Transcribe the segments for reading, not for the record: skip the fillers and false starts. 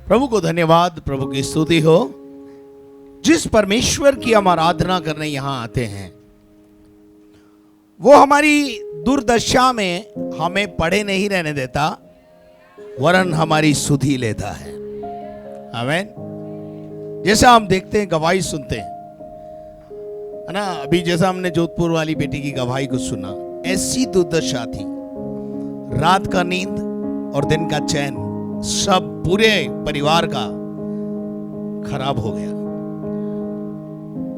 प्रभु को धन्यवाद, प्रभु की स्तुति हो। जिस परमेश्वर की हम आराधना करने यहां आते हैं, वो हमारी दुर्दशा में हमें पड़े नहीं रहने देता, वरन हमारी सुधि लेता है। आमीन। जैसा हम देखते हैं, गवाही सुनते हैं, है ना। अभी जैसा हमने जोधपुर वाली बेटी की गवाही को सुना, ऐसी दुर्दशा थी, रात का नींद और दिन का चैन सब पूरे परिवार का खराब हो गया।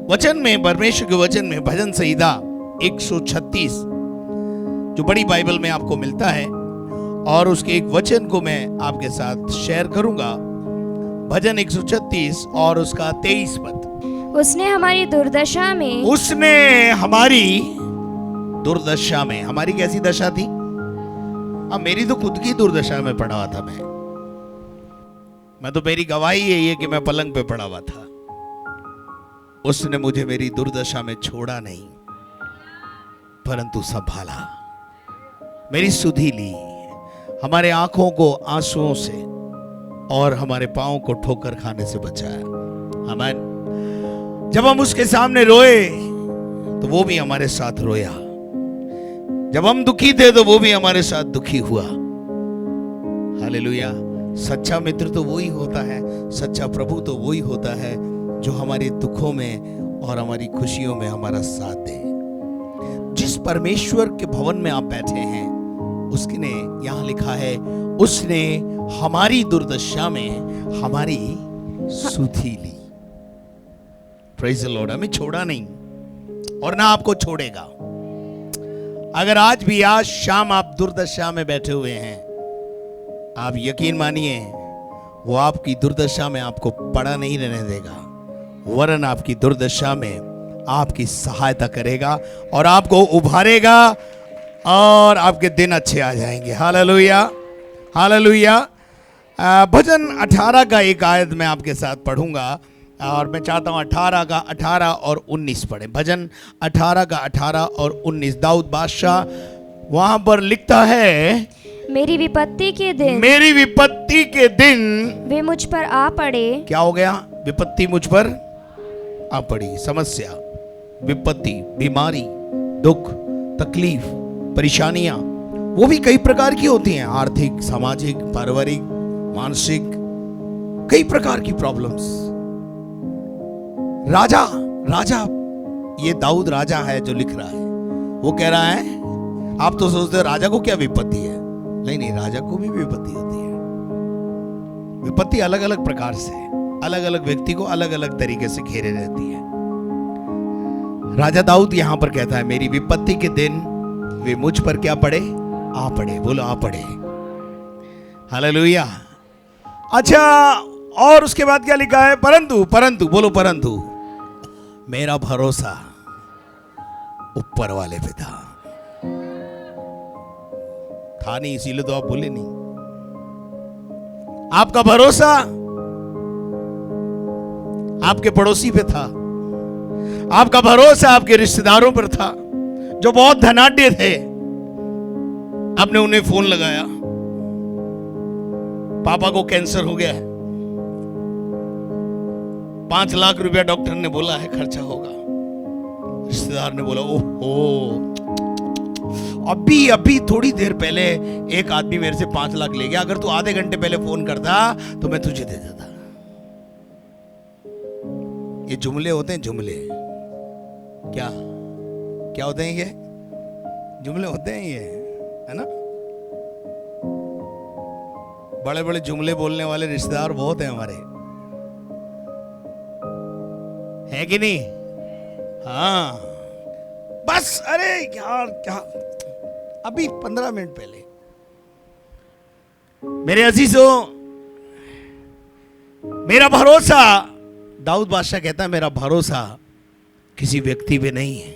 वचन में, परमेश्वर के वचन में, भजन संहिता 136 जो बड़ी बाइबल में आपको मिलता है, और उसके एक वचन को मैं आपके साथ शेयर करूंगा। भजन 136 और उसका 23 पद। उसने हमारी दुर्दशा में, उसने हमारी दुर्दशा में, हमारी कैसी दशा थी? अब मेरी तो खुद की दुर्दशा में पड़ा हुआ था। मैं तो, मेरी गवाही यही है कि मैं पलंग पे पड़ा हुआ था। उसने मुझे मेरी दुर्दशा में छोड़ा नहीं, परंतु संभाला, मेरी सुधि ली, हमारे आंखों को आंसुओं से और हमारे पांव को ठोकर खाने से बचाया। आमीन। जब हम उसके सामने रोए तो वो भी हमारे साथ रोया, जब हम दुखी थे तो वो भी हमारे साथ दुखी हुआ। हालेलुया। सच्चा मित्र तो वही होता है, सच्चा प्रभु तो वही होता है जो हमारे दुखों में और हमारी खुशियों में हमारा साथ दे। जिस परमेश्वर के भवन में आप बैठे हैं, उसने यहां लिखा है, उसने हमारी दुर्दशा में हमारी सुधि ली। Praise the Lord. हमें छोड़ा नहीं और ना आपको छोड़ेगा। अगर आज भी, आज शाम आप दुर्दशा में बैठे हुए हैं, आप यकीन मानिए, वो आपकी दुर्दशा में आपको पड़ा नहीं रहने देगा, वरन आपकी दुर्दशा में आपकी सहायता करेगा और आपको उभारेगा और आपके दिन अच्छे आ जाएंगे। Hallelujah, hallelujah. भजन 18 का एक आयत मैं आपके साथ पढ़ूंगा और मैं चाहता हूं 18 का 18 और 19 पढ़ें। भजन 18 का 18 और 19। दाऊद बादशाह वहां पर लिखता है, मेरी विपत्ति के दिन, मेरी विपत्ति के दिन वे मुझ पर आ पड़े। क्या हो गया? विपत्ति मुझ पर आ पड़ी। समस्या, विपत्ति, बीमारी, दुख, तकलीफ, परेशानियां, वो भी कई प्रकार की होती हैं। आर्थिक, सामाजिक, पारिवारिक, मानसिक, कई प्रकार की प्रॉब्लम्स। राजा, ये दाऊद राजा है जो लिख रहा है। वो कह रहा है, आप तो सोचते हो राजा को क्या विपत्ति है? नहीं, राजा को भी विपत्ति होती है। विपत्ति अलग अलग प्रकार से, अलग अलग व्यक्ति को अलग अलग तरीके से घेरे रहती है। राजा दाऊद यहां पर कहता है, मेरी विपत्ति के दिन वे मुझ पर क्या पड़े? आ पड़े। बोलो, आ पड़े। हालेलुया। अच्छा, और उसके बाद क्या लिखा है? परंतु, बोलो परंतु, मेरा भरोसा ऊपर वाले पे था नहीं, इसीलिए तो आप बोले नहीं। आपका भरोसा आपके पड़ोसी पे था, आपका भरोसा आपके रिश्तेदारों पर था जो बहुत धनाढ्य थे। आपने उन्हें फोन लगाया, पापा को कैंसर हो गया है, 5 लाख रुपया डॉक्टर ने बोला है खर्चा होगा। रिश्तेदार ने बोला, ओहो, अभी थोड़ी देर पहले एक आदमी मेरे से 5 लाख ले गया, अगर तू आधे घंटे पहले फोन करता तो मैं तुझे दे देता। ये जुमले होते हैं, जुमले। क्या होते हैं? ये जुमले होते हैं, ये है ना। बड़े बड़े जुमले बोलने वाले रिश्तेदार बहुत हैं हमारे, है कि नहीं? हाँ, बस, अरे यार, क्या, अभी 15 मिनट पहले। मेरे अजीजों, मेरा भरोसा, दाऊद बादशाह कहता है, मेरा भरोसा किसी व्यक्ति पे नहीं है,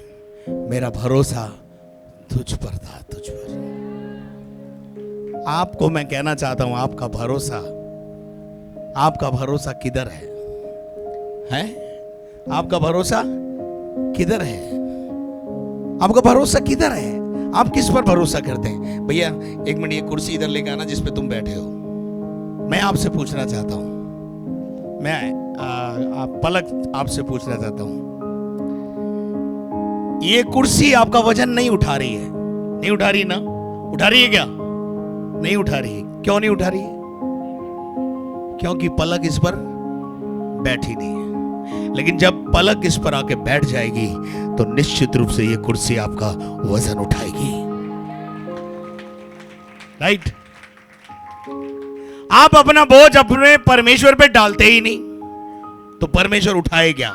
मेरा भरोसा तुझ पर था, तुझ पर। आपको मैं कहना चाहता हूं, आपका भरोसा किधर है? आपका भरोसा किधर है? आपका भरोसा किधर है? आप किस पर भरोसा करते हैं? भैया एक मिनट, ये कुर्सी इधर लेके आना जिस पे तुम बैठे हो। मैं आपसे पूछना चाहता हूं, आप पलक आपसे पूछना चाहता हूं, ये कुर्सी आपका वजन नहीं उठा रही है? नहीं उठा रही ना? उठा रही है क्या? नहीं उठा रही है। क्यों नहीं उठा रही है? क्योंकि पलक इस पर बैठी नहीं है। लेकिन जब पलक इस पर आके बैठ जाएगी तो निश्चित रूप से ये कुर्सी आपका वजन उठाएगी। राइट? आप अपना बोझ अपने परमेश्वर पे डालते ही नहीं तो परमेश्वर उठाए क्या?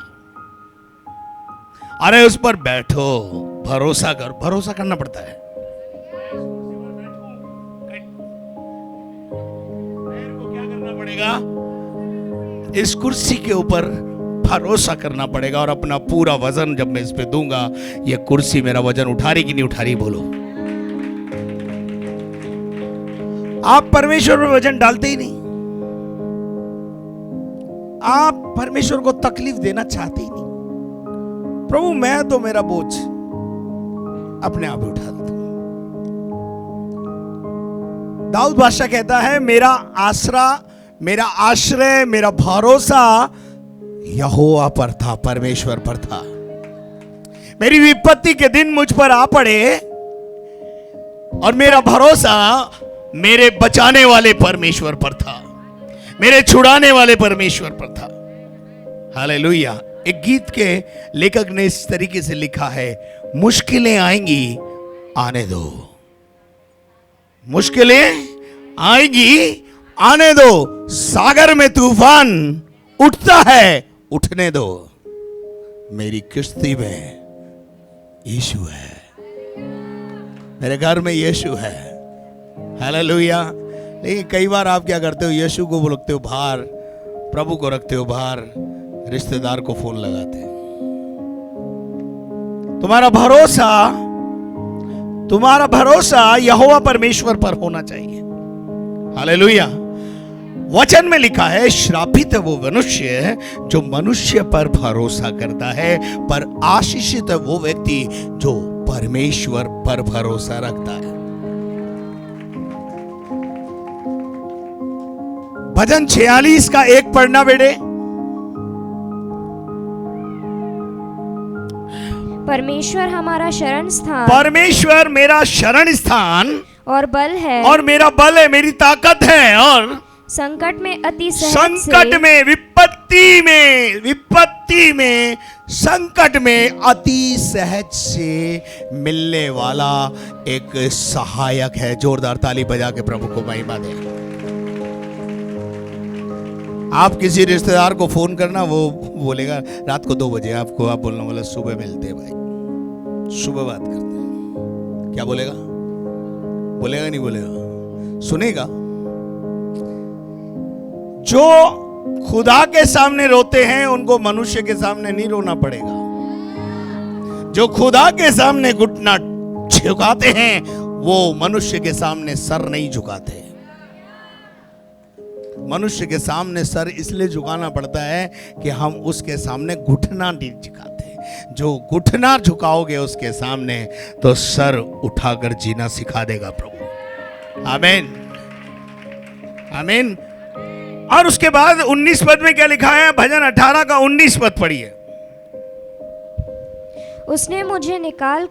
अरे उस पर बैठो, भरोसा कर। भरोसा करना पड़ता है। क्या करना पड़ेगा? इस कुर्सी के ऊपर भरोसा करना पड़ेगा और अपना पूरा वजन जब मैं इस पे दूंगा, ये कुर्सी मेरा वजन उठा रही कि नहीं उठा रही? बोलो। आप परमेश्वर में वजन डालते ही नहीं। आप परमेश्वर को तकलीफ देना चाहते ही नहीं। प्रभु मैं तो मेरा बोझ अपने आप उठा देता हूं। दाऊद बादशाह कहता है, मेरा आसरा, मेरा आश्रय, मेरा भरोसा यहोवा पर था, परमेश्वर पर था। मेरी विपत्ति के दिन मुझ पर आ पड़े और मेरा भरोसा मेरे बचाने वाले परमेश्वर पर था, मेरे छुड़ाने वाले परमेश्वर पर था। हालेलुया। एक गीत के लेखक ने इस तरीके से लिखा है, मुश्किलें आएंगी आने दो, मुश्किलें आएंगी आने दो, सागर में तूफान उठता है उठने दो, मेरी किश्ती में यीशु है, मेरे घर में यीशु है। हालेलुया। लेकिन कई बार आप क्या करते हो? यीशु को रखते हो बाहर, प्रभु को रखते हो बाहर, रिश्तेदार को फोन लगाते हो। तुम्हारा भरोसा यहोवा परमेश्वर पर होना चाहिए। हालेलुया। वचन में लिखा है, श्रापित है वो मनुष्य जो मनुष्य पर भरोसा करता है, पर आशीषित है वो व्यक्ति जो परमेश्वर पर भरोसा रखता है। भजन 46 का 1 पढ़ना बेटे। परमेश्वर हमारा शरण स्थान, परमेश्वर मेरा शरण स्थान और बल है, और मेरा बल है, मेरी ताकत है, और संकट में अति सहज संकट में, विपत्ति में, संकट में अति सहज से मिलने वाला एक सहायक है। जोरदार ताली बजा के प्रभु को महिमा दें। आप किसी रिश्तेदार को फोन करना, वो बोलेगा रात को 2 बजे आपको, आप बोलना बोला सुबह मिलते हैं भाई, सुबह बात करते हैं। क्या बोलेगा? बोलेगा नहीं बोलेगा? सुनेगा। जो खुदा के सामने रोते हैं उनको मनुष्य के सामने नहीं रोना पड़ेगा। जो खुदा के सामने घुटना झुकाते हैं वो मनुष्य के सामने सर नहीं झुकाते। मनुष्य के सामने सर इसलिए झुकाना पड़ता है कि हम उसके सामने घुटना नहीं झुकाते। जो घुटना झुकाओगे उसके सामने तो सर उठाकर जीना सिखा देगा प्रभु। आमीन, आमीन। और उसके बाद 19 पद में क्या लिखा है? भजन 18 का 19 पद पढ़िए। उसने मुझे निकाल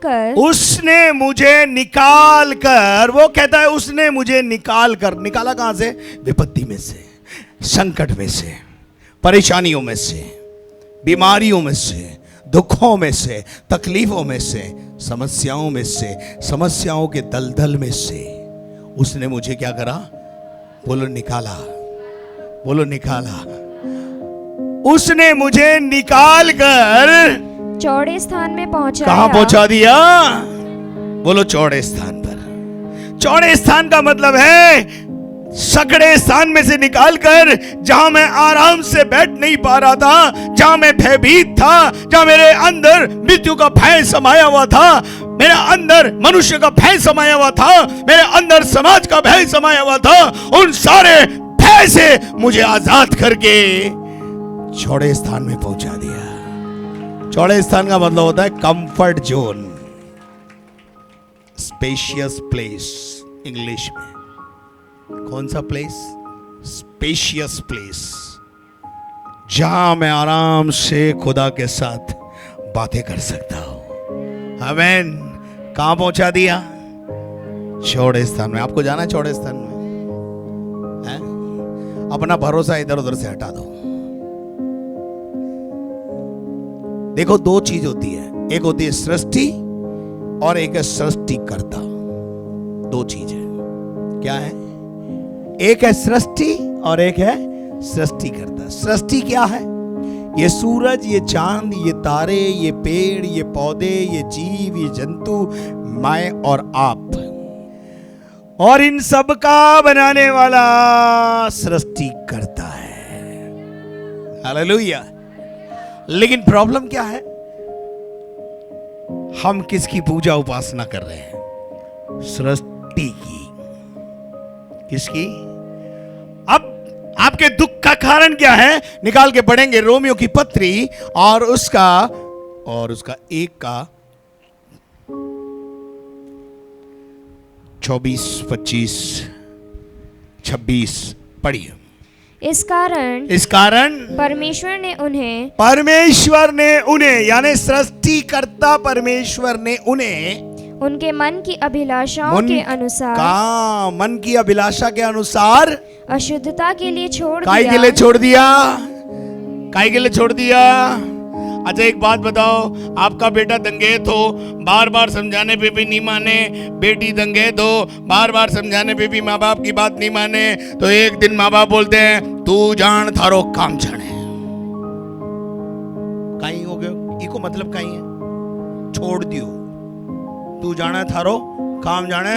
कर, वो कहता है उसने मुझे निकाल कर। निकाला कहां से? विपत्ति में से, संकट में से, परेशानियों में से, बीमारियों में से, दुखों में से, तकलीफों में से, समस्याओं में से, समस्याओं के दलदल में से उसने मुझे क्या करा? बोलो निकाला, बोलो निकाला। उसने मुझे निकाल कर चौड़े स्थान में पहुंचाया। कहां पहुंचा दिया? बोलो चौड़े स्थान पर। चौड़े स्थान का मतलब है सकड़े स्थान में से निकालकर, जहां मैं आराम से बैठ नहीं पा रहा था, जहां मैं भयभीत था, जहां मेरे अंदर मृत्यु का भय समाया हुआ था, मेरे अंदर मनुष्य का भय समाया हुआ था, मेरे अंदर समाज का भय समाया हुआ था, उन सारे भय से मुझे आजाद करके चौड़े स्थान में पहुंचा दिया। चौड़े स्थान का मतलब होता है comfort zone, spacious place English में। कौन सा प्लेस? स्पेशियस प्लेस, जहां मैं आराम से खुदा के साथ बातें कर सकता हूं। आमीन। कहां पहुंचा दिया? चौड़े स्थान में। आपको जाना है चौड़े स्थान में? है? अपना भरोसा इधर उधर से हटा दो। देखो, दो चीज होती है, एक होती है सृष्टि और एक है सृष्टिकर्ता। दो चीज है। क्या है? एक है सृष्टि और एक है सृष्टिकर्ता। सृष्टि क्या है? ये सूरज, ये चांद, ये तारे, ये पेड़, ये पौधे, ये जीव, ये जंतु, मैं और आप, और इन सब का बनाने वाला सृष्टिकर्ता है। हालेलुया। लेकिन प्रॉब्लम क्या है? हम किसकी पूजा उपासना कर रहे हैं? सृष्टि की। किसकी? अब आपके दुख का कारण क्या है? निकाल के पढ़ेंगे रोमियो की पत्री और उसका 1 का 24, 25, 26 पढ़िए। इस कारण परमेश्वर ने उन्हें यानी सृष्टिकर्ता परमेश्वर ने उन्हें उनके मन की अभिलाषाओं के अनुसार, मन की अभिलाषा के अनुसार अशुद्धता के लिए छोड़ काय के लिए छोड़ दिया? काय के लिए छोड़ दिया? अच्छा, एक बात बताओ, आपका बेटा दंगेत हो, बार बार समझाने पे भी नहीं माने, बेटी दंगेत हो, बार बार समझाने पे भी माँ बाप की बात नहीं माने, तो एक दिन माँ बाप बोलते हैं तू जान थारो काम जाने। कहीं हो गए, इको मतलब कहीं है, छोड़ दियो, तू जाना थारो काम जाने,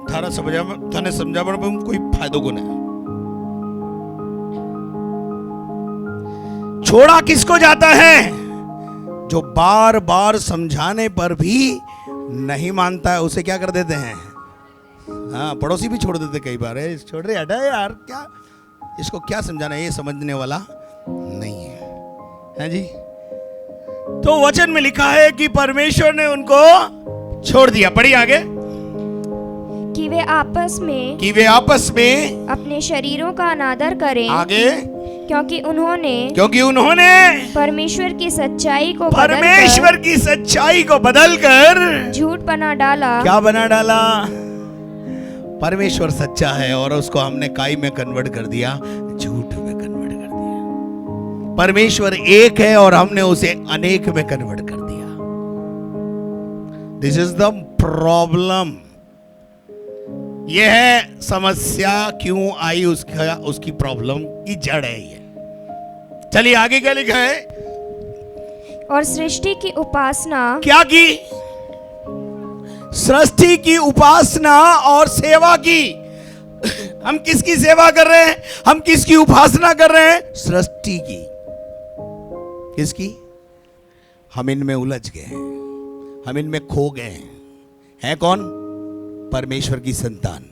थारा समझा थाने समझा पर कोई फायदो को नहीं। छोड़ा किसको जाता है? जो बार बार समझाने पर भी नहीं मानता है, उसे क्या कर देते हैं? हाँ, पड़ोसी भी छोड़ देते कई बार। छोड़ रहे, हटा यार, क्या इसको क्या समझाना है, ये समझने वाला नहीं है जी। तो वचन में लिखा है कि परमेश्वर ने उनको छोड़ दिया। पढ़िए आगे। कि वे आपस में अपने शरीरों का अनादर करें। आगे। क्योंकि उन्होंने परमेश्वर की सच्चाई को बदलकर झूठ बना डाला। क्या बना डाला? परमेश्वर सच्चा है और उसको हमने काई में कन्वर्ट कर दिया, झूठ में कन्वर्ट कर दिया। परमेश्वर एक है और हमने उसे अनेक में कन्वर्ट कर दिया। This is the problem. यह है समस्या, क्यों आई उसकी प्रॉब्लम की जड़ है ये। चलिए आगे क्या लिखा है? और सृष्टि की उपासना क्या की? सृष्टि की उपासना और सेवा की। हम किसकी सेवा कर रहे हैं? हम किसकी उपासना कर रहे हैं? सृष्टि की। किसकी? हम इनमें उलझ गए हैं, हम इनमें खो गए हैं। है कौन? परमेश्वर की संतान।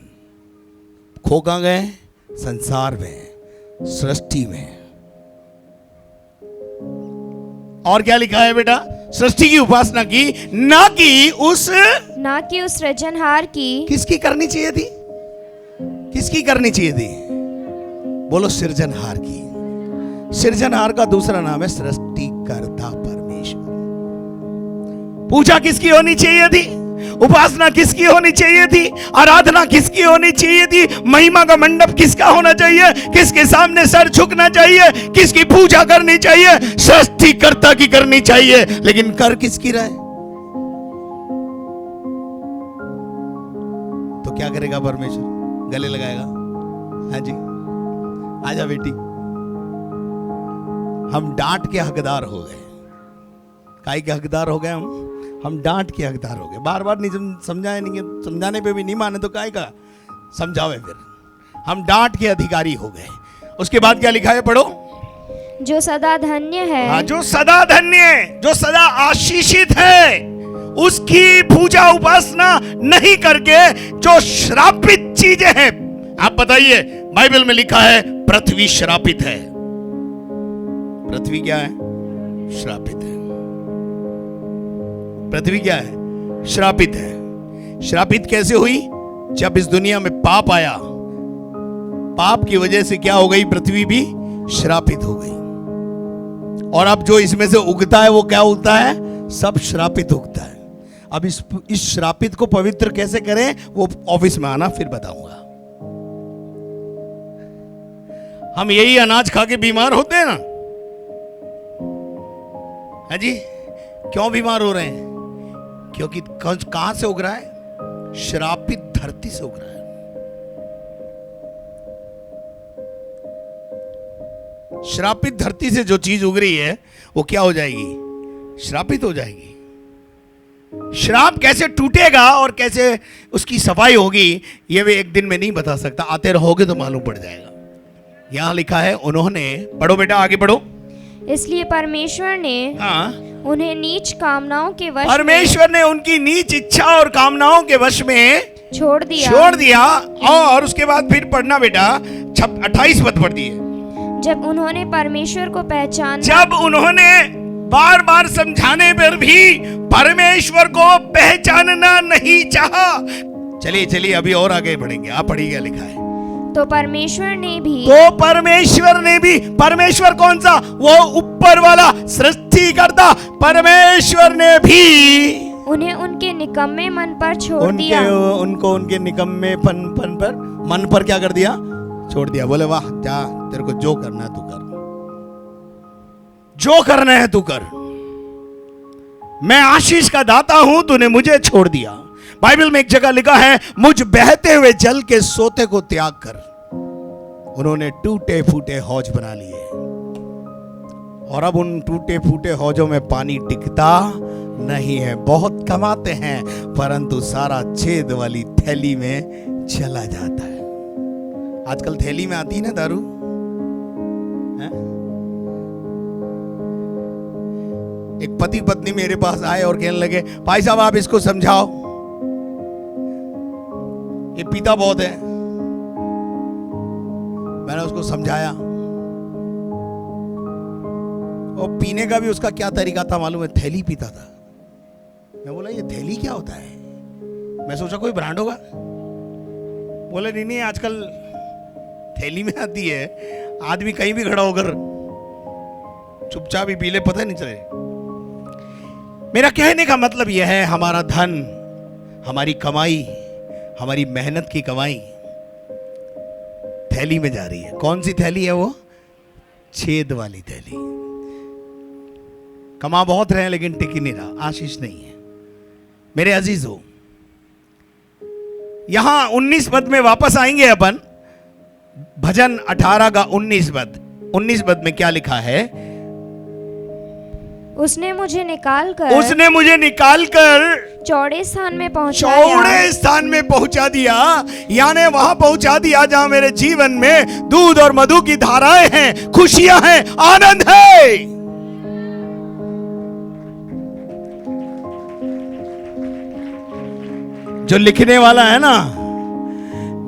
खो कहां गए? संसार में, सृष्टि में। और क्या लिखा है बेटा? सृष्टि की उपासना की, ना कि उस सृजनहार की। किसकी करनी चाहिए थी? किसकी करनी चाहिए थी? बोलो, सृजनहार की। सृजनहार का दूसरा नाम है सृष्टिकर्ता परमेश्वर। पूजा किसकी होनी चाहिए थी? उपासना किसकी होनी चाहिए थी? आराधना किसकी होनी चाहिए थी? महिमा का मंडप किसका होना चाहिए? किसके सामने सर झुकना चाहिए? किसकी पूजा करनी चाहिए? सृष्टिकर्ता की करनी चाहिए। लेकिन कर किसकी रहे? तो क्या करेगा परमेश्वर? गले लगाएगा। हाँ जी, आजा बेटी। हम डांट के हकदार हो गए। काई के हकदार हो गए हम डांट के हकदार हो गए। बार बार नहीं समझाए, नहीं समझाने पे भी नहीं माने तो काय का समझावे? फिर हम डांट के अधिकारी हो गए। उसके बाद क्या लिखा है? पढ़ो। जो सदा धन्य है। हाँ, जो सदा धन्य, जो सदा आशीषित है, उसकी पूजा उपासना नहीं करके जो श्रापित चीजें हैं। आप बताइए, बाइबल में लिखा है पृथ्वी श्रापित है। पृथ्वी क्या है? श्रापित है। पृथ्वी क्या है? श्रापित है। श्रापित कैसे हुई? जब इस दुनिया में पाप आया। पाप की वजह से क्या हो गई, पृथ्वी भी श्रापित हो गई। और अब जो इसमें से उगता है वो क्या उगता है, सब श्रापित उगता है। अब इस श्रापित को पवित्र कैसे करें वो ऑफिस में आना, फिर बताऊंगा। हम यही अनाज खा के बीमार होते हैं ना, है जी। क्यों बीमार हो रहे हैं? क्योंकि कहां से उग रहा है, श्रापित धरती से उग रहा है। श्रापित धरती से जो चीज उग रही है वो क्या हो जाएगी, श्रापित हो जाएगी। श्राप कैसे टूटेगा और कैसे उसकी सफाई होगी ये वे एक दिन में नहीं बता सकता, आते रहोगे तो मालूम पड़ जाएगा। यहां लिखा है उन्होंने, पढ़ो बेटा आगे पढ़ो। इसलिए परमेश्वर ने हाँ, उन्हें नीच कामनाओं के वश परमेश्वर ने उनकी नीच इच्छा और कामनाओं के वश में छोड़ दिया। और उसके बाद फिर पढ़ना बेटा, 28 पद पढ़ दिए। जब उन्होंने परमेश्वर को पहचाना, जब उन्होंने बार बार समझाने पर भी परमेश्वर को पहचानना नहीं चाहा। चलिए चलिए अभी और आगे बढ़ेंगे, आप पढ़िए क्या लिखा है। तो परमेश्वर ने भी, परमेश्वर कौन सा, वो ऊपर वाला सृष्टिकर्ता, परमेश्वर ने भी उन्हें उनके निकम्मे मन पर छोड़ दिया। उनको उनके निकम्मे मन पर क्या कर दिया, छोड़ दिया। बोले वाह, जा तेरे को जो करना है तू कर, जो करना है तू कर, मैं आशीष का दाता हूं, तूने मुझे छोड़ दिया। बाइबल में एक जगह लिखा है, मुझ बहते हुए जल के सोते को त्याग कर। उन्होंने टूटे फूटे हौज बना लिए और अब उन टूटे फूटे हौजों में पानी टिकता नहीं है। बहुत कमाते हैं परंतु सारा छेद वाली थैली में चला जाता है। आजकल थैली में आती है ना दारू, है? एक पति पत्नी मेरे पास आए और कहने लगे, भाई साहब आप इसको समझाओ, ये पीता बहुत है। मैंने उसको समझाया, और पीने का भी उसका क्या तरीका था मालूम है, थैली पीता था। मैं बोला ये थैली क्या होता है, मैं सोचा कोई ब्रांड होगा। बोले नहीं नहीं, आजकल थैली में आती है, आदमी कहीं भी खड़ा होकर चुपचाप ही पी ले, पता नहीं चले। मेरा कहने का मतलब यह है, हमारा धन, हमारी कमाई, हमारी मेहनत की कमाई थैली में जा रही है। कौन सी थैली है वो, छेद वाली थैली। कमा बहुत रहे हैं लेकिन टिक ही नहीं रहा, आशीष नहीं है। मेरे अजीजों, यहां 19 पद में वापस आएंगे अपन। भजन 18 का 19 पद में क्या लिखा है, उसने मुझे निकाल कर चौड़े स्थान में पहुंचा दिया, यानी वहां पहुंचा दिया जहां मेरे जीवन में दूध और मधु की धाराएं हैं, खुशियां हैं, आनंद है। जो लिखने वाला है ना,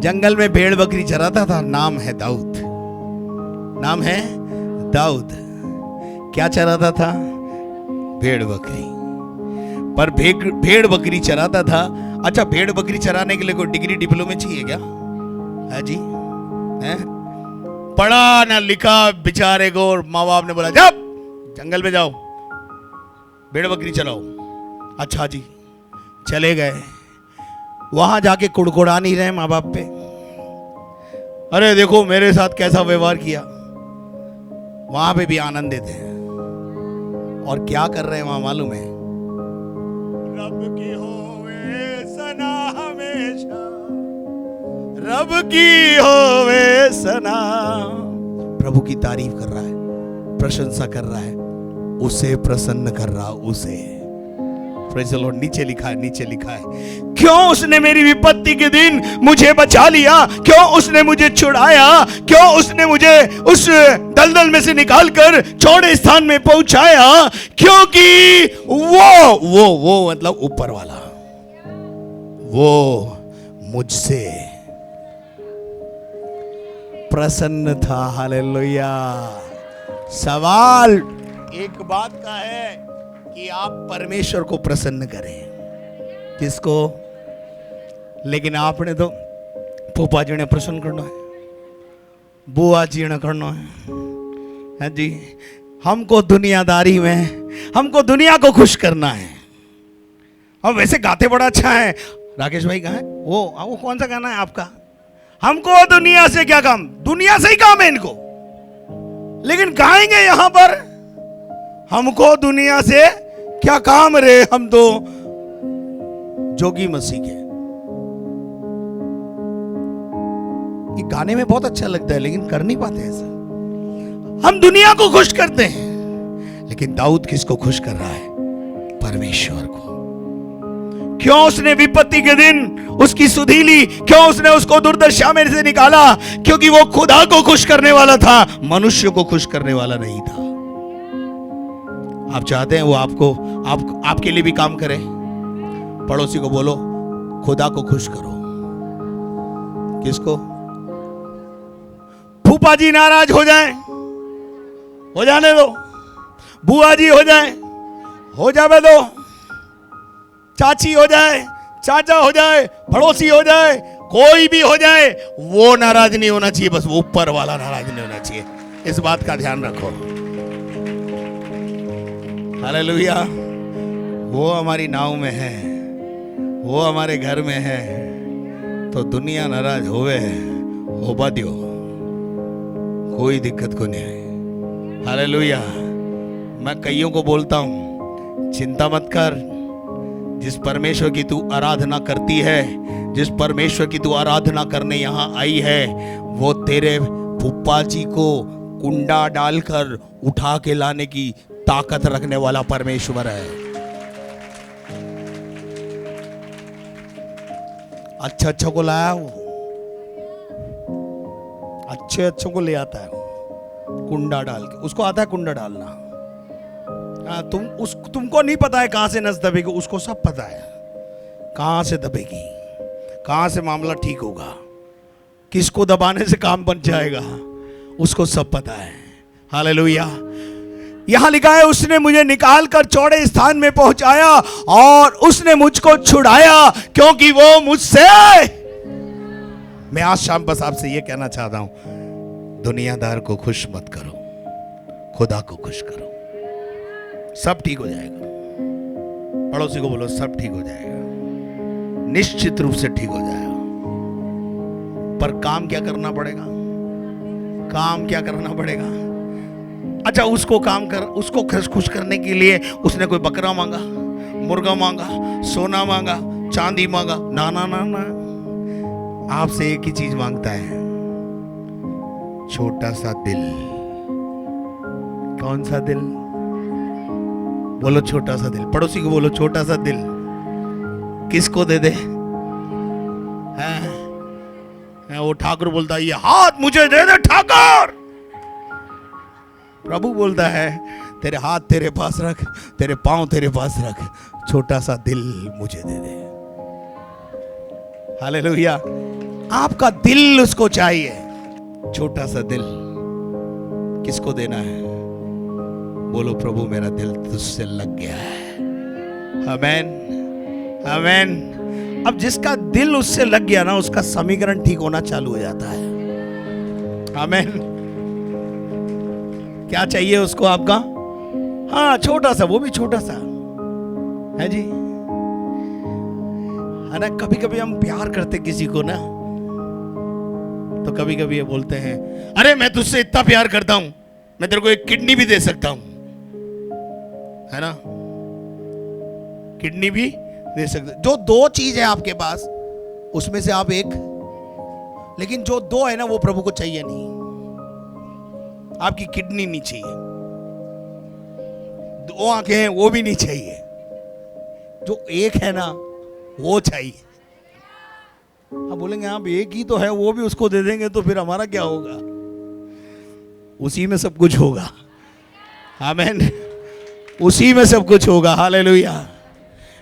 जंगल में भेड़ बकरी चराता था, नाम है दाऊद। नाम है दाऊद। क्या चराता था, भेड़ बकरी। पर भेड़ बकरी चराता था। अच्छा, भेड़ बकरी चराने के लिए कोई डिग्री डिप्लोमा चाहिए क्या, है जी, है? पढ़ा ना लिखा बेचारे को, और माँ बाप ने बोला जब जंगल में जाओ भेड़ बकरी चलाओ। अच्छा जी, चले गए। वहां जाके कुड़कुड़ा नहीं रहे माँ बाप पे, अरे देखो मेरे साथ कैसा व्यवहार किया। वहां पे भी आनंदित है। और क्या कर रहे हैं वहां मालूम है, रब की होवे सना हमेशा, रब की होवे सना। प्रभु की तारीफ कर रहा है, प्रशंसा कर रहा है, उसे प्रसन्न कर रहा, उसे। Praise the Lord. नीचे लिखा है, क्यों उसने मेरी विपत्ति के दिन मुझे बचा लिया, क्यों उसने मुझे छुड़ाया, क्यों उसने मुझे उस दलदल में से निकालकर चौड़े स्थान में पहुंचाया, क्योंकि वो मतलब ऊपर वाला, वो मुझसे प्रसन्न था। हालेलुया। सवाल एक बात का है कि आप परमेश्वर को प्रसन्न करें, किसको? लेकिन आपने तो पोपा जी ने प्रसन्न करना है, बुआ जीर्ण करना है जी। हमको दुनियादारी में, हमको दुनिया को खुश करना है। हम वैसे गाते बड़ा अच्छा है। राकेश भाई कहाँ है? वो कौन सा गाना है आपका? हमको दुनिया से क्या काम, दुनिया से ही काम है इनको, लेकिन गाएंगे यहां पर हमको दुनिया से क्या काम रे, हम तो जोगी मसीह के। ये गाने में बहुत अच्छा लगता है लेकिन कर नहीं पाते ऐसा। हम दुनिया को खुश करते हैं, लेकिन दाऊद किसको खुश कर रहा है? परमेश्वर को। क्यों उसने विपत्ति के दिन उसकी सुधि ली? क्यों उसने उसको दुर्दशा में से निकाला? क्योंकि वो खुदा को खुश करने वाला था, मनुष्य को खुश करने वाला नहीं था। आप चाहते हैं वो आपके लिए भी काम करे? पड़ोसी को बोलो खुदा को खुश करो। किसको? फूफा जी नाराज हो जाए, हो जाने दो। बुआ जी हो जाए, हो जावे दो। चाची हो जाए, चाचा हो जाए, पड़ोसी हो जाए, कोई भी हो जाए, वो नाराज नहीं होना चाहिए, बस वो ऊपर वाला नाराज नहीं होना चाहिए। इस बात का ध्यान रखो। हालेलुया। वो हमारी नाव में है, वो हमारे घर में है, तो दुनिया नाराज होवे होबा दियो, कोई दिक्कत को नहीं है। हालेलुया। मैं कईयों को बोलता हूं, चिंता मत कर। जिस परमेश्वर की तू आराधना करती है, जिस परमेश्वर की तू आराधना करने यहां आई है, वो तेरे फूफा जी को कुंडा डालकर उठा के लाने की ताकत रखने वाला परमेश्वर है। अच्छा को लाया वो, अच्छे को ले आता है कुंडा डाल के। उसको आता है कुंडा डालना। तुमको नहीं पता है कहां से नस दबेगी, उसको सब पता है कहां से दबेगी, कहां से मामला ठीक होगा, किसको दबाने से काम बन जाएगा, उसको सब पता है। हालेलुया। यहां लिखा है उसने मुझे निकाल कर चौड़े स्थान में पहुंचाया और उसने मुझको छुड़ाया, क्योंकि वो मुझसे। मैं आज शाम बस आपसे ये कहना चाहता हूं, दुनियादार को खुश मत करो, खुदा को खुश करो, सब ठीक हो जाएगा। पड़ोसी को बोलो सब ठीक हो जाएगा, निश्चित रूप से ठीक हो जाएगा। पर काम क्या करना पड़ेगा? काम क्या करना पड़ेगा? अच्छा, उसको काम कर, उसको खुश करने के लिए उसने कोई बकरा मांगा, मुर्गा मांगा, सोना मांगा, चांदी मांगा? ना ना ना ना, आपसे एक ही चीज मांगता है, छोटा सा दिल। कौन सा दिल? बोलो छोटा सा दिल। पड़ोसी को बोलो छोटा सा दिल। किसको दे दे? वो ठाकुर बोलता है ये हाथ मुझे दे दे ठाकुर। प्रभु बोलता है तेरे हाथ तेरे पास रख, तेरे पांव तेरे पास रख, छोटा सा दिल मुझे दे दे। हालेलुया। आपका दिल उसको चाहिए, छोटा सा दिल। किसको देना है? बोलो प्रभु मेरा दिल तुझसे लग गया है। आमेन, आमेन। अब जिसका दिल उससे लग गया ना, उसका समीकरण ठीक होना चालू हो जाता है। आमेन। क्या चाहिए उसको आपका? हाँ, छोटा सा, वो भी छोटा सा है जी, है ना। कभी कभी हम प्यार करते किसी को ना, तो कभी कभी ये बोलते हैं अरे मैं तुझसे इतना प्यार करता हूं, मैं तेरे को एक किडनी भी दे सकता हूं, है ना। किडनी भी दे सकते। जो दो चीज है आपके पास, उसमें से आप एक, लेकिन जो दो है ना वो प्रभु को चाहिए नहीं। आपकी किडनी नहीं चाहिए, दो आंखें हैं वो भी नहीं चाहिए, जो एक है ना वो चाहिए। आप बोलेंगे आप एक ही तो है, वो भी उसको दे देंगे तो फिर हमारा क्या होगा? उसी में सब कुछ होगा। आमीन। उसी में सब कुछ होगा। हालेलुया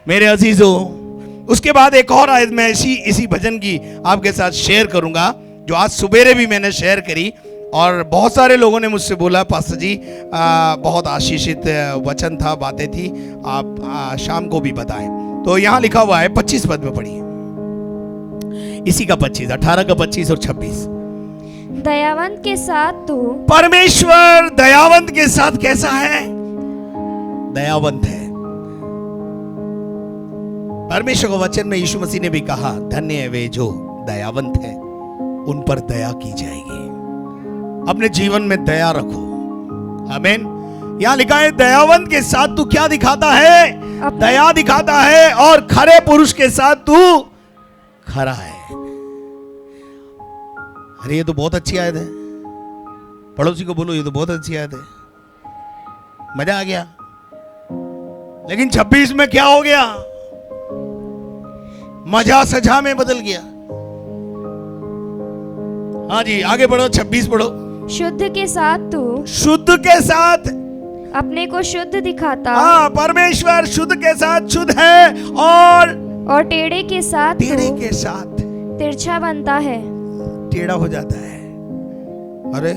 मेरे अजीजों। उसके बाद एक और आयत मैं इसी भजन की आपके साथ शेयर करूंगा, जो आज सुबेरे भी मैंने शेयर करी और बहुत सारे लोगों ने मुझसे बोला पास्टर जी बहुत आशीषित वचन था, बातें थी, आप शाम को भी बताएं। तो यहाँ लिखा हुआ है 25 पद में पढ़िए, इसी का 25, 18 का 25 और 26। दयावंत के साथ तू परमेश्वर दयावंत के साथ कैसा है? दयावंत है। परमेश्वर के वचन में यीशु मसीह ने भी कहा, धन्य है वे जो दयावंत है, उन पर दया की जाएगी। अपने जीवन में दया रखो। आमीन। यहां लिखा है दयावंत के साथ तू क्या दिखाता है? दया दिखाता है, और खरे पुरुष के साथ तू खरा है। अरे ये तो बहुत अच्छी आयत है। पड़ोसी को बोलो ये तो बहुत अच्छी आयत है। मजा आ गया। लेकिन 26 में क्या हो गया? मजा सजा में बदल गया। हाँ जी आगे बढ़ो, 26 पढ़ो। शुद्ध के साथ तू शुद्ध के साथ अपने को शुद्ध दिखाता। हाँ, परमेश्वर शुद्ध के साथ शुद्ध है, और टेढ़े के साथ टेढ़े तू के साथ तिरछा बनता है। टेढ़ा हो जाता है। अरे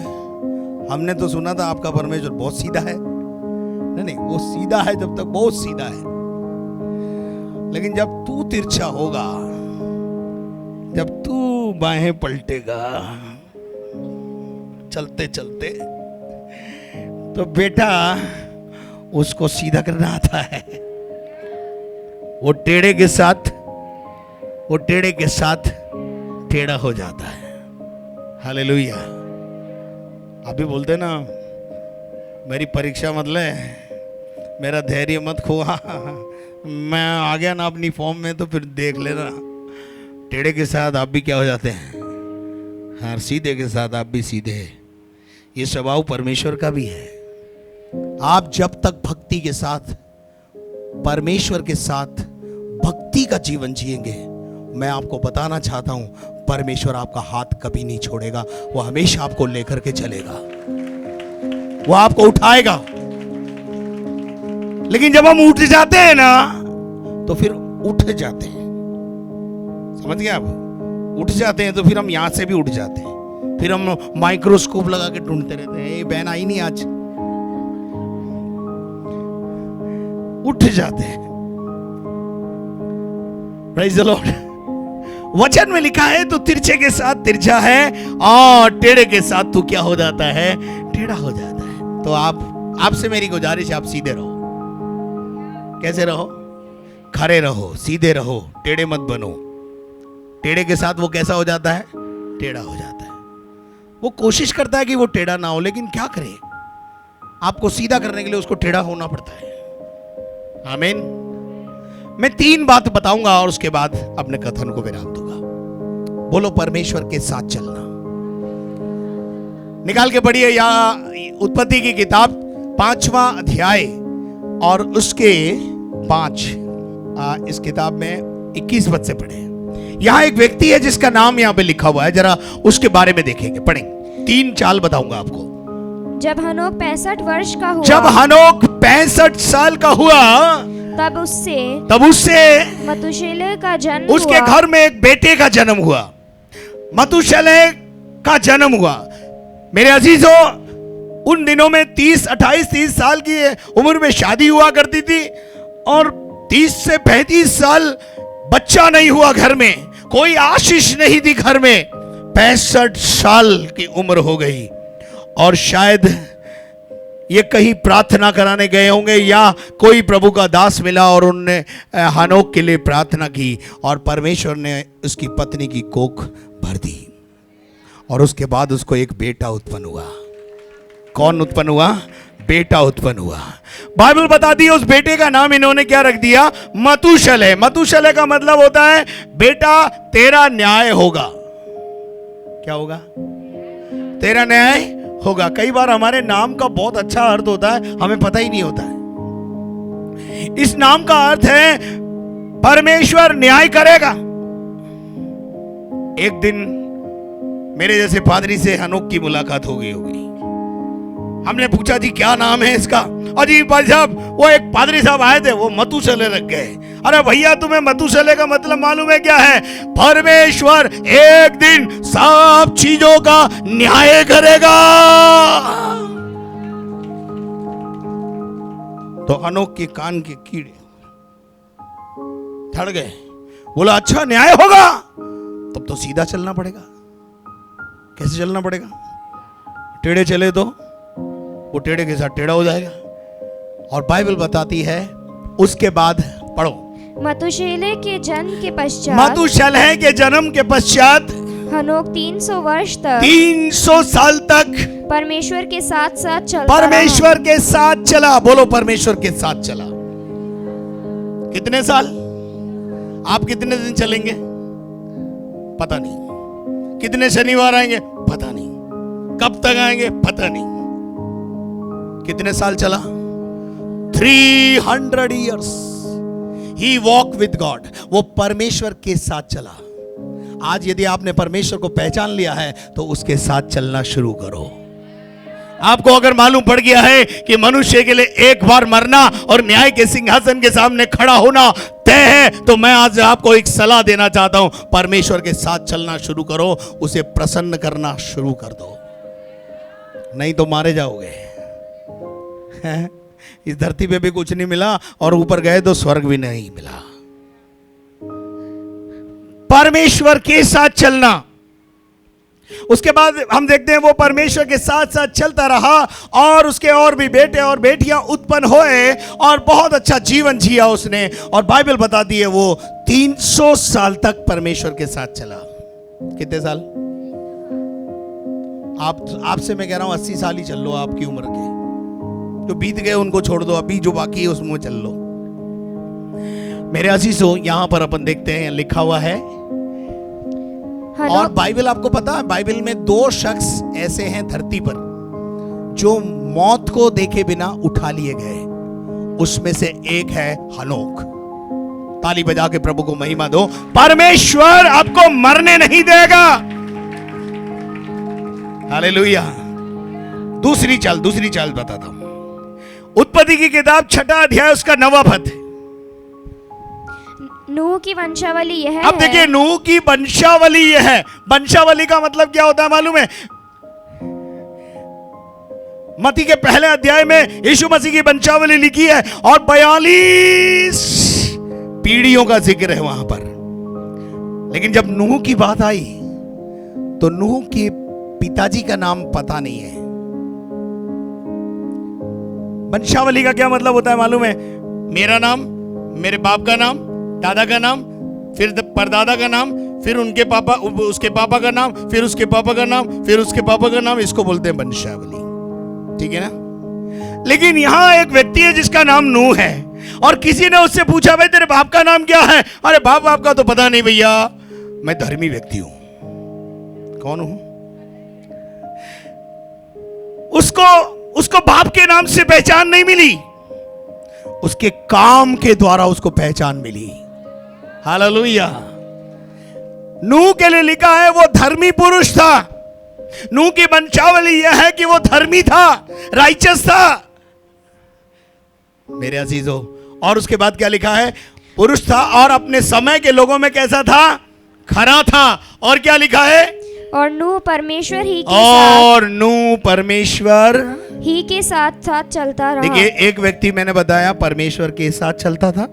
हमने तो सुना था आपका परमेश्वर बहुत सीधा है। नहीं, वो सीधा है जब तक, बहुत सीधा है। लेकिन जब तू तिरछा होगा, जब तू बाहें पलटेगा चलते चलते, तो बेटा उसको सीधा करना आता है। वो टेढ़े के साथ टेढ़ा हो जाता है। हालेलुया। आप भी बोलते ना, मेरी परीक्षा मत ले, मेरा धैर्य मत खोआ, मैं आ गया ना अपनी फॉर्म में, तो फिर देख लेना। टेढ़े के साथ आप भी क्या हो जाते हैं? हाँ, सीधे के साथ आप भी सीधे। ये स्वभाव परमेश्वर का भी है। आप जब तक भक्ति के साथ, परमेश्वर के साथ भक्ति का जीवन जिएंगे, मैं आपको बताना चाहता हूं, परमेश्वर आपका हाथ कभी नहीं छोड़ेगा। वो हमेशा आपको लेकर के चलेगा, वो आपको उठाएगा। लेकिन जब हम उठ जाते हैं ना, तो फिर उठ जाते हैं। समझ गए आप? उठ जाते हैं तो फिर हम यहां से भी उठ जाते हैं। फिर हम माइक्रोस्कोप लगा के ढूंढते रहते हैं, ये बहन आई नहीं आज। उठ जाते हैं। Praise the Lord. वचन में लिखा है तो तिरछे के साथ तिरछा है, और टेढ़े के साथ तू क्या हो जाता है? टेढ़ा हो जाता है। तो आपसे मेरी गुजारिश, आप सीधे रहो। कैसे रहो? खरे रहो, सीधे रहो, टेढ़े मत बनो। टेढ़े के साथ वो कैसा हो जाता है? टेढ़ा हो जाता है। वो कोशिश करता है कि वो टेढ़ा ना हो, लेकिन क्या करे, आपको सीधा करने के लिए उसको टेढ़ा होना पड़ता है। आमीन। मैं 3 बात बताऊंगा और उसके बाद अपने कथन को विराम दूंगा। बोलो परमेश्वर के साथ चलना। निकाल के पढ़िए या उत्पत्ति की किताब 5वां अध्याय और उसके 5 इस किताब में 21 पद से पढ़े। यहां एक व्यक्ति है जिसका नाम यहां पे लिखा हुआ है, जरा उसके बारे में देखेंगे, पढ़ेंगे। 3 चाल बताऊंगा आपको। जब हनोक 65 वर्ष का हुआ, जब हनोक 65 साल का हुआ, तब उससे मतुशेलह का जन्म उसके हुआ। घर में एक बेटे का जन्म हुआ। मतुशेलह का जन्म हुआ। मेरे अजीजों, उन दिनों में 28-30 साल की उम्र में शादी हुआ करती थी, और 30 से 35 साल बच्चा नहीं हुआ घर में, कोई आशीष नहीं थी घर में। 65 साल की उम्र हो गई, और शायद ये कहीं प्रार्थना कराने गए होंगे, या कोई प्रभु का दास मिला और उनने हनोक के लिए प्रार्थना की, और परमेश्वर ने उसकी पत्नी की कोख भर दी, और उसके बाद उसको एक बेटा उत्पन्न हुआ। कौन उत्पन्न हुआ? बेटा उत्पन्न हुआ। बाइबल बताती है उस बेटे का नाम इन्होंने क्या रख दिया? मतुशेलह। मतुशेलह का मतलब होता है, बेटा तेरा न्याय होगा। क्या होगा? तेरा न्याय होगा। कई बार हमारे नाम का बहुत अच्छा अर्थ होता है, हमें पता ही नहीं होता है। इस नाम का अर्थ है परमेश्वर न्याय करेगा। एक दिन मेरे जैसे पादरी से हनोक की मुलाकात हो गई होगी। हमने पूछा जी क्या नाम है इसका? अजी भाई साहब, वो एक पादरी साहब आए थे, वो मतुशेलह रख गए। अरे भैया, तुम्हें मतुशेलह का मतलब मालूम है क्या है? परमेश्वर एक दिन सब चीजों का न्याय करेगा। तो हनोक के कान के कीड़े धड़ गए। बोला अच्छा न्याय होगा, तब तो सीधा चलना पड़ेगा। कैसे चलना पड़ेगा? टेढ़े चले तो वो टेढ़े के साथ टेढ़ा हो जाएगा। और बाइबल बताती है उसके बाद पढ़ो, मतुशेलह के जन्म के पश्चात मतुशेलह के जन्म के पश्चात हनोक 300 वर्ष तक 300 साल तक परमेश्वर के साथ साथ चलता परमेश्वर के साथ चला। बोलो, परमेश्वर के साथ चला। कितने साल? आप कितने दिन चलेंगे पता नहीं, कितने शनिवार आएंगे पता नहीं, कब तक आएंगे पता नहीं। कितने साल चला? 300 years he walk with God. वो परमेश्वर के साथ चला। आज यदि आपने परमेश्वर को पहचान लिया है तो उसके साथ चलना शुरू करो। आपको अगर मालूम पड़ गया है कि मनुष्य के लिए एक बार मरना और न्याय के सिंहासन के सामने खड़ा होना तय है, तो मैं आज आपको एक सलाह देना चाहता हूं, परमेश्वर के साथ चलना शुरू करो, उसे प्रसन्न करना शुरू कर दो, नहीं तो मारे जाओगे। इस धरती पे भी कुछ नहीं मिला और ऊपर गए तो स्वर्ग भी नहीं मिला। परमेश्वर के साथ चलना। उसके बाद हम देखते हैं वो परमेश्वर के साथ साथ चलता रहा और उसके और भी बेटे और बेटियां उत्पन्न हुए और बहुत अच्छा जीवन जिया उसने। और बाइबल बताती है वो 300 साल तक परमेश्वर के साथ चला। कितने साल? आपसे मैं कह रहा हूं 80 साल ही चल लो आपकी उम्र के, जो बीत गए उनको छोड़ दो, अभी जो बाकी है उसमें चल लो। मेरे अजीजों, यहां पर अपन देखते हैं लिखा हुआ है, और बाइबल आपको पता है, बाइबल में 2 शख्स ऐसे हैं धरती पर जो मौत को देखे बिना उठा लिए गए। उसमें से एक है हनोक। ताली बजा के प्रभु को महिमा दो। परमेश्वर आपको मरने नहीं देगा। हालेलुया। दूसरी चाल बताता हूं। उत्पत्ति की किताब 6 अध्याय उसका 9वां पद। नूह की वंशावली यह है। अब देखिए, नूह की वंशावली यह है। वंशावली का मतलब क्या होता है मालूम है? मत्ती के पहले अध्याय में यीशु मसीह की वंशावली लिखी है और 42 पीढ़ियों का जिक्र है वहां पर। लेकिन जब नूह की बात आई तो नूह के पिताजी का नाम पता नहीं है। वंशावली का क्या मतलब होता है मालूम है? मेरा नाम, मेरे बाप का नाम, दादा का नाम, फिर परदादा का नाम, फिर उनके पापा, उसके पापा का नाम, फिर उसके पापा का नाम, फिर उसके पापा का नाम। इसको बोलते हैं वंशावली। ठीक है ना? लेकिन यहां एक व्यक्ति है जिसका नाम नूह है और किसी ने उससे पूछा, भाई तेरे बाप का नाम क्या है? अरे बाप का तो पता नहीं भैया, मैं धर्मी व्यक्ति हूं। कौन हूं? उसको बाप के नाम से पहचान नहीं मिली, उसके काम के द्वारा उसको पहचान मिली। हालेलुया। नूह के लिए लिखा है वो धर्मी पुरुष था। नूह की वंशावली यह है कि वो धर्मी था, राइचस था। मेरे अजीजों, और उसके बाद क्या लिखा है? पुरुष था और अपने समय के लोगों में कैसा था? खरा था। और क्या लिखा है? और नूह परमेश्वर ही के साथ चलता रहा। देखिए, एक व्यक्ति मैंने बताया परमेश्वर के साथ चलता था,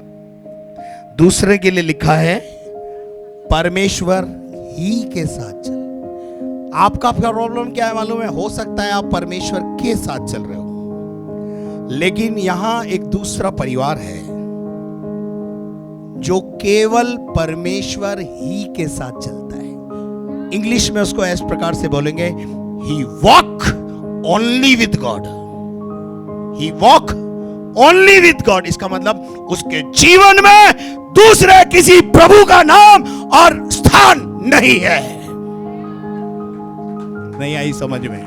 दूसरे के लिए लिखा है परमेश्वर ही के साथ चल। आपका प्रॉब्लम क्या है मालूम है? हो सकता है आप परमेश्वर के साथ चल रहे हो, लेकिन यहां एक दूसरा परिवार है जो केवल परमेश्वर ही के साथ चलता है। इंग्लिश में उसको इस प्रकार से बोलेंगे, he walk only with God. He walk only with God. इसका मतलब उसके जीवन में दूसरे किसी प्रभु का नाम और स्थान नहीं है। नहीं आई समझ में?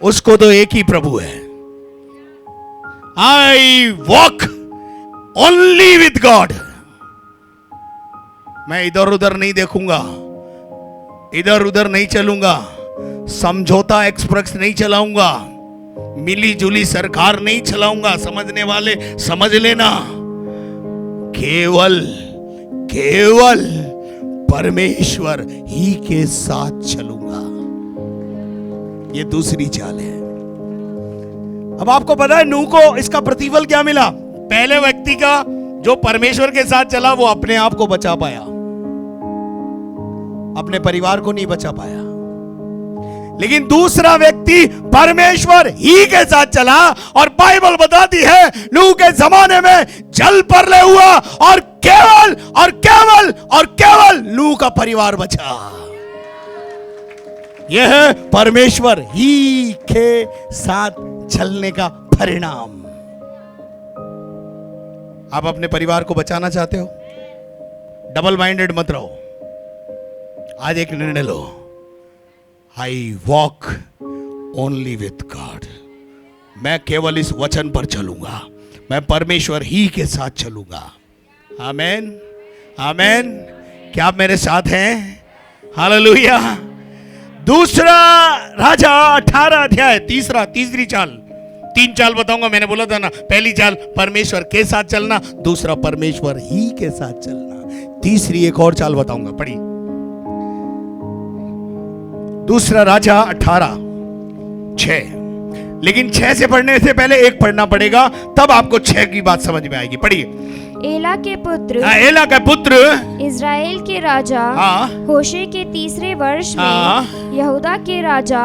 उसको तो एक ही प्रभु है। आई वॉक ओनली विद गॉड। मैं इधर उधर नहीं देखूंगा, इधर उधर नहीं चलूंगा, समझौता एक्सप्रेस नहीं चलाऊंगा, मिली जुली सरकार नहीं चलाऊंगा। समझने वाले समझ लेना, केवल परमेश्वर ही के साथ चलूंगा। ये दूसरी चाल है। अब आपको पता है नूह को इसका प्रतिफल क्या मिला? पहले व्यक्ति का जो परमेश्वर के साथ चला वो अपने आप को बचा पाया, अपने परिवार को नहीं बचा पाया, लेकिन दूसरा व्यक्ति परमेश्वर ही के साथ चला। और बाइबल बताती है नूह के जमाने में जल प्रलय हुआ और केवल और केवल और केवल नूह का परिवार बचा। यह है परमेश्वर ही के साथ चलने का परिणाम। आप अपने परिवार को बचाना चाहते हो? डबल माइंडेड मत रहो। आज एक निर्णय लो, I walk only with God. मैं केवल इस वचन पर चलूंगा, मैं परमेश्वर ही के साथ चलूंगा। आमेन, आमेन। क्या आप मेरे साथ हैं? हालेलुया। दूसरा राजा 18 अध्याय, तीसरी चाल। 3 चाल बताऊंगा, मैंने बोला था ना। पहली चाल परमेश्वर के साथ चलना, दूसरा परमेश्वर ही के साथ चलना, तीसरी एक और चाल बताऊंगा। पढ़िए दूसरा राजा 18:6। लेकिन 6 से पढ़ने से पहले 1 पढ़ना पड़ेगा, तब आपको 6 की बात समझ में आएगी। पढ़िए। एला के पुत्र, एला का पुत्र इज़राइल के राजा होशे के 3रे वर्ष में यहूदा के राजा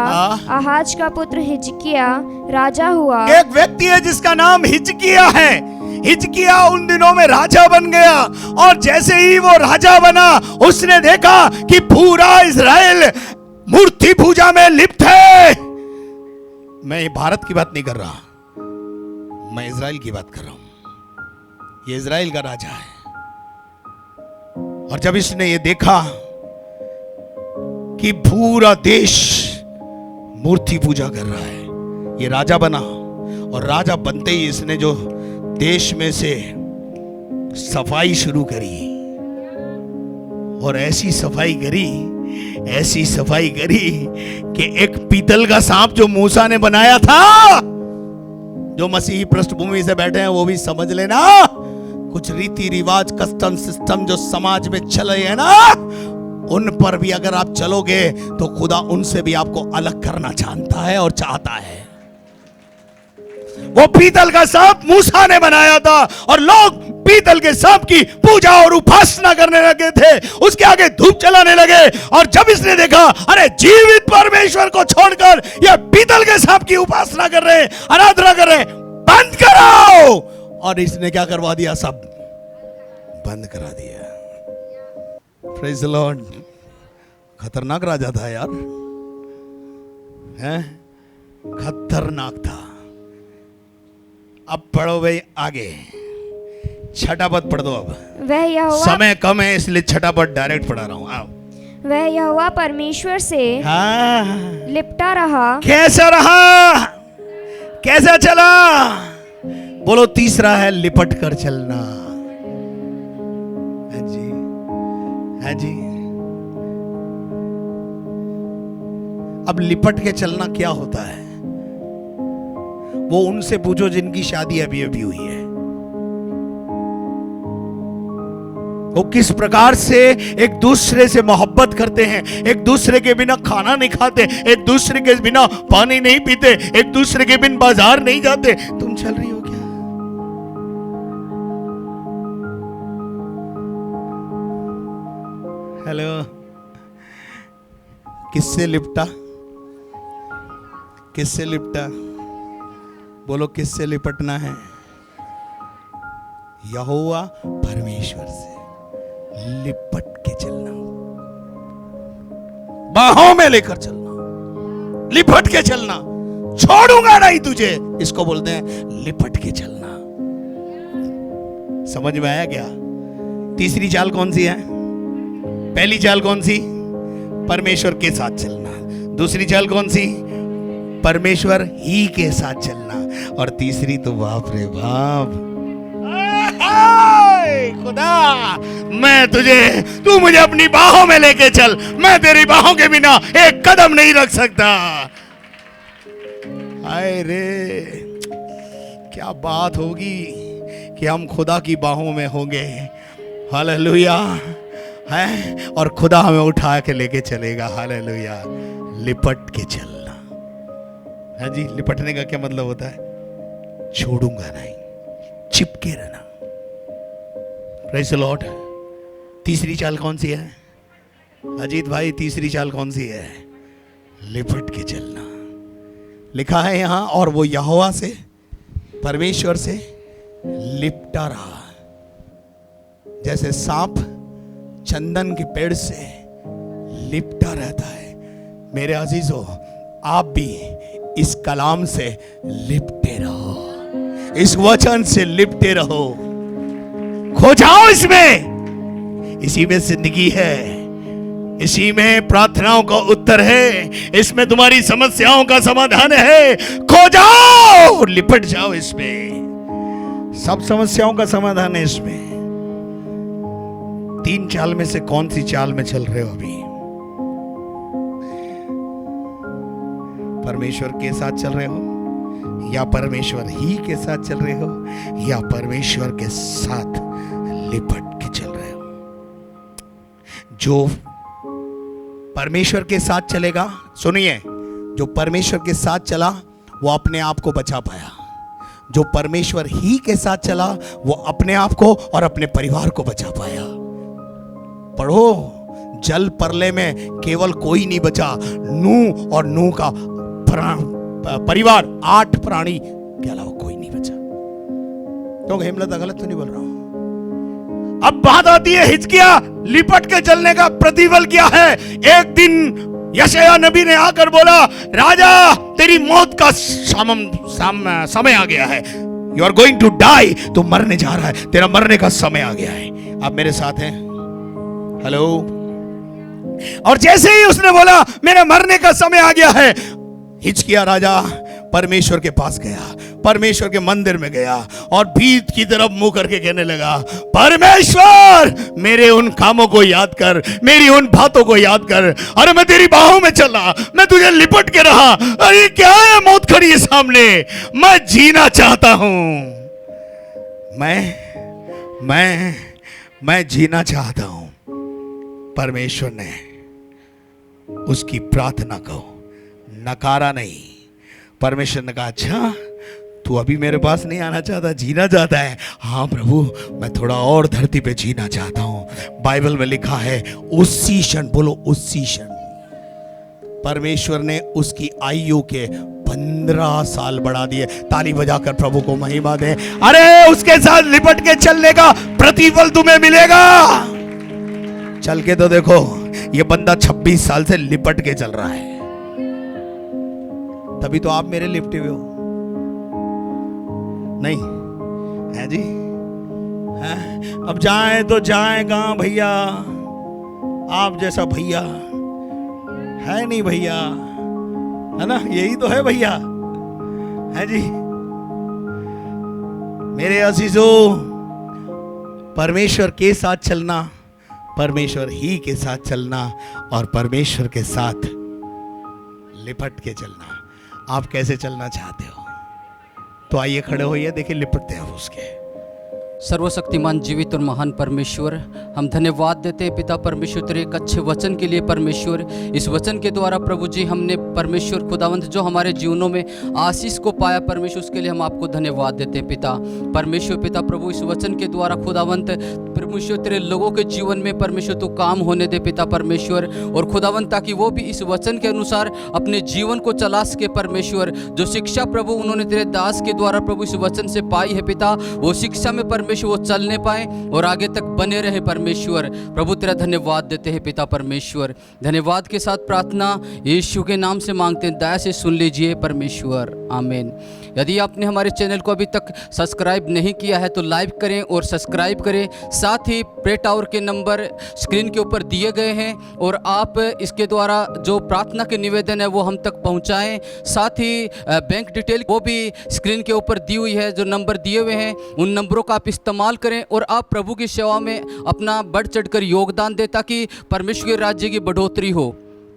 आहाज का पुत्र हिजकिया राजा हुआ। एक व्यक्ति है जिसका नाम हिजकिया है। हिजकिया उन दिनों में राजा बन गया, और जैसे ही वो राजा बना, उसने देखा कि पूरा इज़राइल मूर्ति पूजा में लिप्त है। मैं भारत की बात नहीं कर रहा, मैं इज़राइल की बात कर रहा हूं। ये इज़राइल का राजा है। और जब इसने ये देखा कि पूरा देश मूर्ति पूजा कर रहा है, ये राजा बना। और राजा बनते ही इसने जो देश में से सफाई शुरू करी, और ऐसी सफाई करी कि एक पीतल का सांप जो मूसा ने बनाया था, जो मसीही पृष्ठभूमि से बैठे हैं वो भी समझ लेना, कुछ रीति रिवाज, कस्टम सिस्टम जो समाज में चल रहे हैं ना, उन पर भी अगर आप चलोगे तो खुदा उनसे भी आपको अलग करना जानता है और चाहता है। वो पीतल का सांप मूसा ने बनाया था, और लोग पीतल के सांप की पूजा और उपासना करने लगे थे, उसके आगे धूप जलाने लगे। और जब इसने देखा, अरे जीवित परमेश्वर को छोड़कर ये पीतल के सांप की उपासना कर रहे हैं, आराधना कर रहे हैं, बंद कराओ। और इसने क्या करवा दिया? सब बंद करा दिया। Praise the Lord. खतरनाक राजा था यार, हैं? खतरनाक था। अब पढ़ो भाई आगे, छठा पद पढ़ दो। अब वह यहोवा, समय कम है इसलिए छठा पद डायरेक्ट पढ़ा रहा हूं। आओ। वह यहोवा परमेश्वर से लिपटा रहा। कैसा रहा? कैसा चला? बोलो तीसरा है लिपट कर चलना। है जी, है जी। अब लिपट के चलना क्या होता है? वो उनसे पूछो जिनकी शादी अभी अभी हुई है, वो किस प्रकार से एक दूसरे से मोहब्बत करते हैं, एक दूसरे के बिना खाना नहीं खाते, एक दूसरे के बिना पानी नहीं पीते, एक दूसरे के बिना बाजार नहीं जाते। तुम चल रही हो क्या? हेलो, किससे लिपटा? किससे लिपटा? बोलो किससे लिपटना है? यहोवा परमेश्वर से लिपट के चलना, बाहों में लेकर चलना, लिपट के चलना, छोड़ूंगा नहीं तुझे, इसको बोलते हैं लिपट के चलना। समझ में आया क्या? तीसरी चाल कौन सी है? पहली चाल कौन सी? परमेश्वर के साथ चलना। दूसरी चाल कौन सी? परमेश्वर ही के साथ चलना। और तीसरी तो बाप रे बाप, खुदा मैं तुझे, तू मुझे अपनी बाहों में लेके चल, मैं तेरी बाहों के बिना एक कदम नहीं रख सकता। हाय रे, क्या बात होगी कि हम खुदा की बाहों में होंगे। हालेलुया है, और खुदा हमें उठा के लेके चलेगा। हालेलुया। लिपट के चलना है जी। लिपटने का क्या मतलब होता है? छोड़ूंगा नहीं, चिपके रहना। Praise the Lord. तीसरी चाल कौन सी है? अजीत भाई तीसरी चाल कौन सी है? लिपट के चलना। लिखा है यहां, और वो यहोवा से, परमेश्वर से लिपटा रहा, जैसे सांप चंदन के पेड़ से लिपटा रहता है। मेरे अजीजों, आप भी इस कलाम से लिपटे रहो, इस वचन से लिपटे रहो, खो जाओ इसमें। इसी में जिंदगी है, इसी में प्रार्थनाओं का उत्तर है, इसमें तुम्हारी समस्याओं का समाधान है। खो जाओ, लिपट जाओ इसमें, सब समस्याओं का समाधान है इसमें। 3 चाल में से कौन सी चाल में चल रहे हो अभी? परमेश्वर के साथ चल रहे हो, या परमेश्वर ही के साथ चल रहे हो, या परमेश्वर के साथ लिपट के चल रहे हो? जो परमेश्वर के साथ चलेगा, सुनिए, जो परमेश्वर के साथ चला वो अपने आप को बचा पाया। जो परमेश्वर ही के साथ चला वो अपने आप को और अपने परिवार को बचा पाया। पढ़ो, जल प्रलय में केवल कोई नहीं बचा, नूह और नूह का परिवार, 8 प्राणी के अलावा कोई नहीं बचा। तो हेमलत गलत तो नहीं बोल रहा हूं। अब बात आती है हिजकिया लिपट के चलने का प्रतिफल क्या है? एक दिन यशायाह नबी ने आकर बोला, राजा तेरी मौत का समय आ गया है, you are going to die, तू मरने जा रहा है, तेरा मरने का समय आ गया है। आप मेरे साथ हैं? हेलो। और जैसे ही उसने बोला मेरे मरने का समय आ गया है, हिजकिया राजा परमेश्वर के पास गया, परमेश्वर के मंदिर में गया और भीत की तरफ मुंह करके कहने लगा, परमेश्वर मेरे उन कामों को याद कर, मेरी उन बातों को याद कर। अरे मैं तेरी बाहों में चला, मैं तुझे लिपट के रहा। अरे क्या है, मौत खड़ी है सामने, मैं जीना चाहता हूं, मैं जीना चाहता हूं। परमेश्वर ने उसकी प्रार्थना को नकारा नहीं। परमेश्वर ने कहा, अच्छा तू अभी मेरे पास नहीं आना चाहता, जीना चाहता है? हाँ प्रभु, मैं थोड़ा और धरती पे जीना चाहता हूं। बाइबल में लिखा है उसी क्षण, बोलो उसी क्षण, परमेश्वर ने उसकी आयु के 15 साल बढ़ा दिए। ताली बजाकर प्रभु को महिमा दे। अरे उसके साथ लिपट के चलने का प्रतिफल तुम्हें मिलेगा। चल के तो देखो, ये बंदा 26 साल से लिपट के चल रहा है, तभी तो आप मेरे लिपटे हुए हो, नहीं है जी? है? अब जाए तो जाए कहां भैया? आप जैसा भैया है नहीं भैया, है ना? यही तो है भैया, है जी? मेरे अजीजों, परमेश्वर के साथ चलना, परमेश्वर ही के साथ चलना और परमेश्वर के साथ लिपट के चलना, आप कैसे चलना चाहते हो? तो आइए खड़े होइए, देखिए लिपटते हैं उसके। सर्वशक्तिमान जीवित और महान परमेश्वर, हम धन्यवाद देते हैं पिता परमेश्वर तेरे एक अच्छे वचन के लिए। परमेश्वर, इस वचन के द्वारा प्रभु जी हमने परमेश्वर खुदावंत जो हमारे जीवनों में आशीष को पाया परमेश्वर, उसके लिए हम आपको धन्यवाद देते हैं पिता परमेश्वर। पिता प्रभु, इस वचन के द्वारा खुदावंत परमेश्वर तेरे लोगों के जीवन में परमेश्वर तो काम होने दे पिता परमेश्वर, और खुदावंत ताकि वो भी इस वचन के अनुसार अपने जीवन को चला सके परमेश्वर। जो शिक्षा प्रभु उन्होंने तेरे दास के द्वारा प्रभु इस वचन से पाई है पिता, वो शिक्षा में परमेश्वर वो चलने पाए और आगे तक बने रहे परमेश्वर। प्रभु तेरा धन्यवाद देते हैं पिता परमेश्वर। धन्यवाद के साथ प्रार्थना यीशु के नाम से मांगते हैं, दया से सुन लीजिए परमेश्वर, आमीन। यदि आपने हमारे चैनल को अभी तक सब्सक्राइब नहीं किया है तो लाइक करें और सब्सक्राइब करें। साथ ही प्रे टावर के नंबर स्क्रीन के ऊपर दिए गए हैं और आप इसके द्वारा जो प्रार्थना के निवेदन है वो हम तक पहुंचाएं। साथ ही बैंक डिटेल वो भी स्क्रीन के ऊपर दी हुई है, जो नंबर दिए हुए हैं उन नंबरों का आप इस्तेमाल करें और आप प्रभु की सेवा में अपना बढ़ चढ़कर योगदान दें ताकि परमेश्वर के राज्य की बढ़ोतरी हो।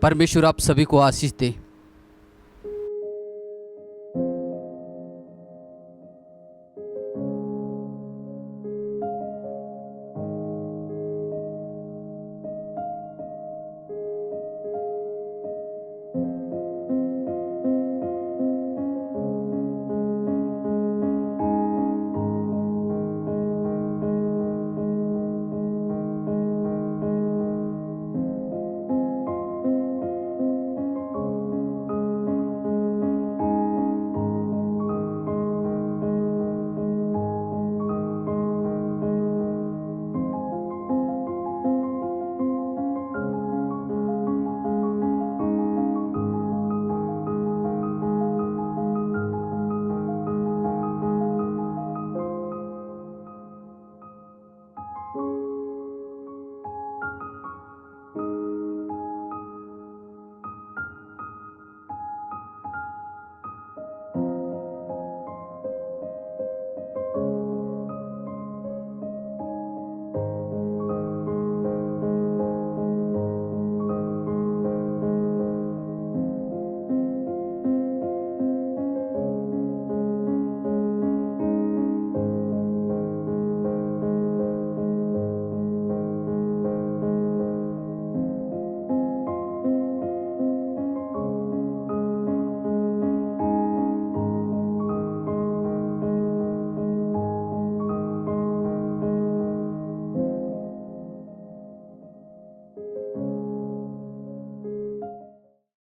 परमेश्वर आप सभी को आशीष दे।